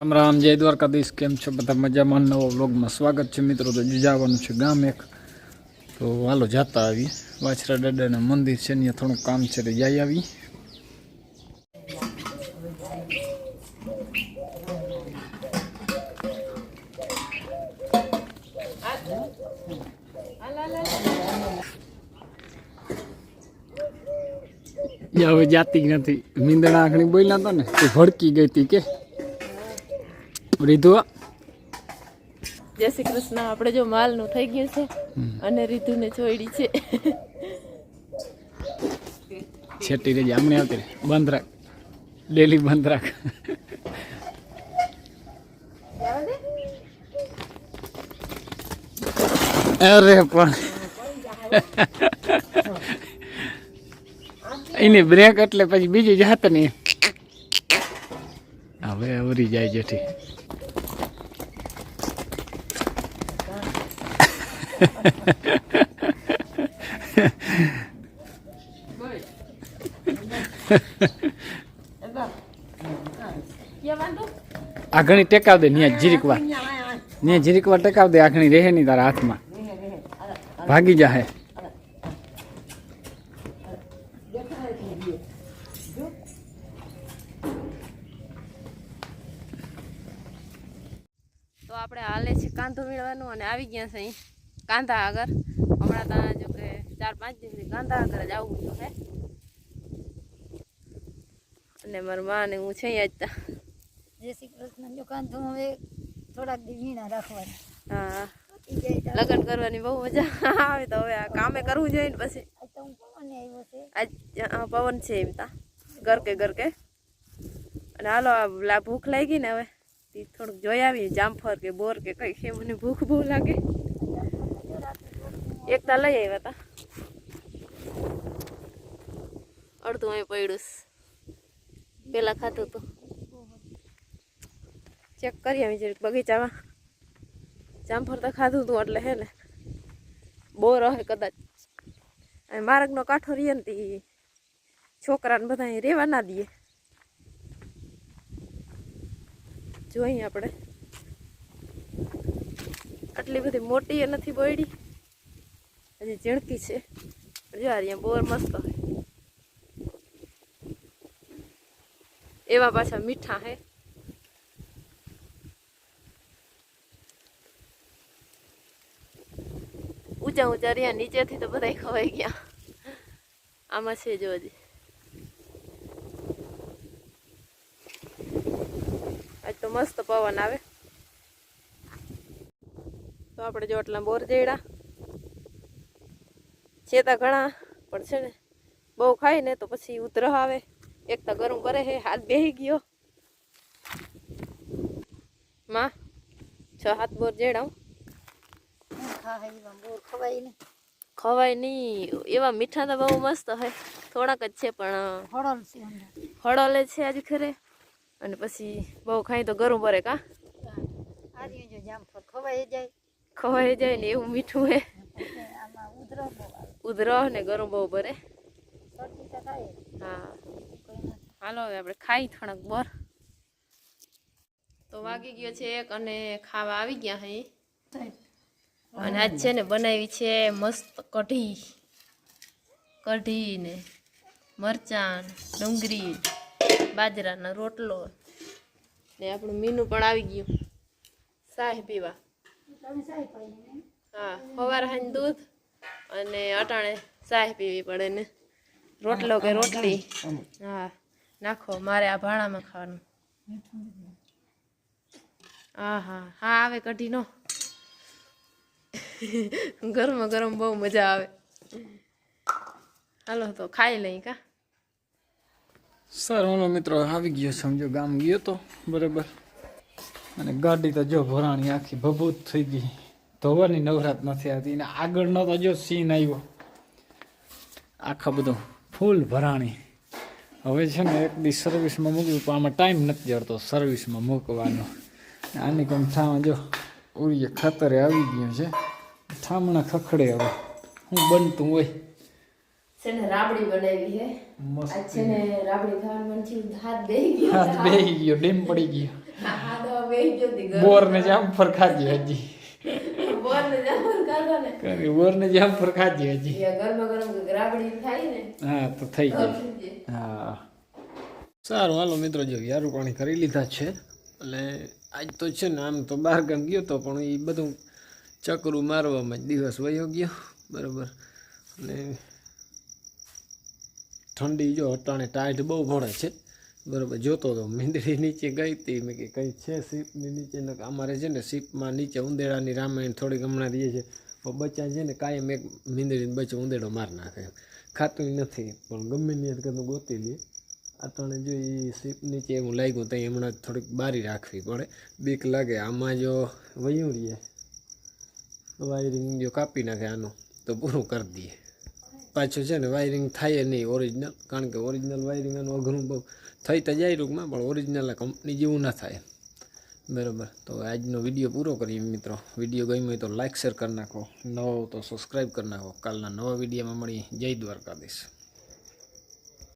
રામ રામ, જય દ્વારકાધીશ. કેમ છો બધા? મજામાં? નવો વ્લોગમાં સ્વાગત છે મિત્રો. તો જવાનું છે ગામ એક, તો હાલો જાતા આવીએ. વાછરા દાદાના મંદિર છે, ત્યાં થોડું કામ છે, તો જઈ આવી. હવે જાતી નથી. મીંદણા આંખણી બોલ્યા હતા ને, તે ભડકી ગઈ હતી કે રીધુ. જય શ્રી કૃષ્ણ. આપણે જો માલનું થઈ ગયું છે અને રીધુને છોડી છે. છેટી રેજી હમણાં આવતી રે. બંધ રાખ, ડેલી બંધ રાખ. અરે પણ એની બ્રેક એટલે પછી બીજી જાત નહીં. હવે અવરી જાય જેઠી. આ ઘણી ટેકાવ દે, ન્યા જીરીક વાર, ન્યા જીરીક વાર ટેકાવ દે. આખણી રહે નહીં તારા હાથમાં, ભાગી જાહે. તો આપણે હાલે છે કાંધો વીણવાનું અને આવી ગયા છે અહીં કાંધા આગળ. હમણાં ત્યાં જો કે 4-5 દિવસથી કાંધા આગળ જ આવવું તો હે. અને મારા મા ને હું છે આજ તા. જય શ્રી કૃષ્ણ. જો કાંધો હવે થોડાક દી વીણા રાખવાના. હા, લગ્ન કરવાની બહુ મજા આવે. તો હવે આ કામે કરવું જોઈએ ને પછી. આજ તો હું પવન આવ્યો છે. આજ પવન છે એમ તા ઘર કે. અને હાલો આ ભૂખ લાગી ને હવે થોડુંક જોઈ આવી જામફળ કે બોર કે કઈ છે. મને ભૂખ બહુ લાગે. એકતા લઈ આવ્યા હતા, અડધું અહીં પડ્યું. પેલા ખાતું હતું, ચેક કરી આવી જરીક બગીચામાં. જામફળ તો ખાધું હતું એટલે હે ને બોર હે કદાચ. અને માર્ગનો કાંઠો રહીએ ને તે છોકરાને બધા રહેવા ના દઈએ. જોઈએ આપણે. આટલી બધી મોટી એ નથી બોયડી, હજી ઝીણકી છે. જો અહીંયા બોર મસ્ત હોય, એવા પાછા મીઠા હે. ઊંચા ઊંચા રહ્યા, નીચેથી તો બધા ખવાઈ ગયા. આમાં છે જો હજી. આજ તો મસ્ત પવન આવે. તો આપણે જો આટલા બોર જેડા છેતા ઘણા, પણ છે ને બહુ ખાય ને તો પછી ઉધરહ આવે. એક તો ગરમ કરે હે, હાથ બેહી ગયો. માં 6-7 બોર જેડા ખવાય નહીં. એવા મીઠા તો બહુ મસ્ત હોય. થોડાક જ છે પણ હળલે છે આજ ખરે. અને પછી બહુ ખાઈ તો ગરું ભરે. કા ખવાઈ જાય ને એવું મીઠું હે. ઉધરહ ને ગરું બહુ ભરે. હા, હાલો હવે આપણે ખાઈ થોડાક બોર. તો વાગી ગયો છે 1 અને ખાવા આવી ગયા હે. અને આજ છે ને બનાવી છે મસ્ત કઢી ને મરચાં, ડુંગળી, બાજરાનો રોટલો ને આપણું મીનું પણ આવી ગયું. ચાય પીવા. હા, સવારે હાઈ દૂધ અને અટાણે ચાય પીવી પડે ને રોટલો કે રોટલી. હા નાખો, મારે આ ભાણામાં ખાવાનું. હા હા હા, આવે કઢીનો. ગરમા ગરમ બહુ મજા આવે. હાલો તો ખાઈ લઈ. કા સર ઓલો મિત્રો આવી ગયો, સમજો ગામ ગયો તો બરાબર. અને ગાડી તો જો ભરાણી આખી ભભૂત થઈ ગઈ. ધોવાની નવરાત નથી આવતી. ને આગળનો તો જો સીન આવ્યો, આખા બધું ફૂલ ભરાણી. હવે છે ને એક દી સર્વિસમાં મૂક્યું, પણ આમાં ટાઈમ નથી જડતો સર્વિસમાં મૂકવાનો. આની કમ થામાં જો ઉડીએ ખાતરે આવી ગયું છે. થામણા ખખડે. હવે હું બનતું હોય છે ને રાબડી બનાવી હે. આજ છે ને રાબડી ખાવાનું મન થયું, હાથ બેહી ગયો. હાથ બેહી ગયો, ડેમ પડી ગયો. હાથ બોર ને જામફળ ખાધી હજી બોર ને જામફળ ખાધા ને કરી બોર ને જામફળ ખાધી હજી ગરમા ગરમ રાબડી થાય ને હા તો થઈ ગયું હા સારું હાલો મિત્રો જો યારું પાણી કરી લીધા છે એટલે આજ તો છે ને આમ તો બહાર ગામ ગયો તો પણ એ બધું ચકરું મારવામાં જ દિવસ વયો ગયો બરાબર અને ઠંડી જો અટાણે ટાઈટ બહુ પડે છે બરાબર જોતો તો મીંદડી નીચે ગઈ હતી મેં કે કંઈ છે સીપની નીચે ને અમારે છે ને સીપમાં નીચે ઉંદેડાની રામાયણ થોડીક હમણાં રહીએ છે પણ બચ્ચા છે ને કાયમ એક મીંદડીને બચ્ચો ઉંદેડો માર નાખે ખાતું નથી પણ ગમે ની કદું ગોતી લે અટાણે જો એ સીપ નીચે એવું લાગ્યું તો હમણાં થોડીક બારી રાખવી પડે બીક લાગે આમાં જો વયું રહીએ વાયરિંગ જો કાપી નાખે આનું તો પૂરું કરી દઈએ પાછું છે ને વાયરિંગ થાય નહીં ઓરિજિનલ કારણ કે ઓરિજિનલ વાયરિંગ આનું અઘરું બહુ થઈ તો જાય રૂપમાં પણ ઓરિજિનલ કંપની જેવું ના થાય બરાબર તો આજનો વિડીયો પૂરો કરીએ મિત્રો વિડીયો ગમ્યો હોય તો લાઇક શેર કરી નાખો નવો તો સબસ્ક્રાઈબ કરી નાખો કાલના નવા વિડીયોમાં મળીએ જય દ્વારકાધીશ